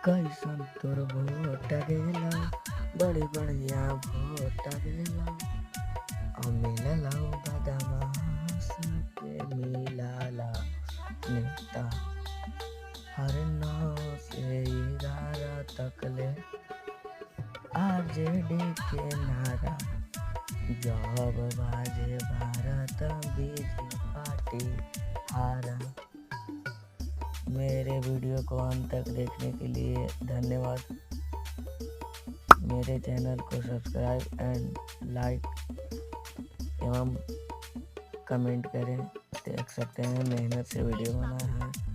कैसन तोर भोट गेला बड़ी बढ़िया भोट गेला मिललौ बदमाश के मिलाला नेता हर 9 से 11 तक ले आरजेडी के नारा जब बाजे भारत बीजेपी पार्टी हारा। मेरे वीडियो को अंत तक देखने के लिए धन्यवाद। मेरे चैनल को सब्सक्राइब एंड लाइक एवं कमेंट करें। देख सकते हैं मेहनत से वीडियो बना है।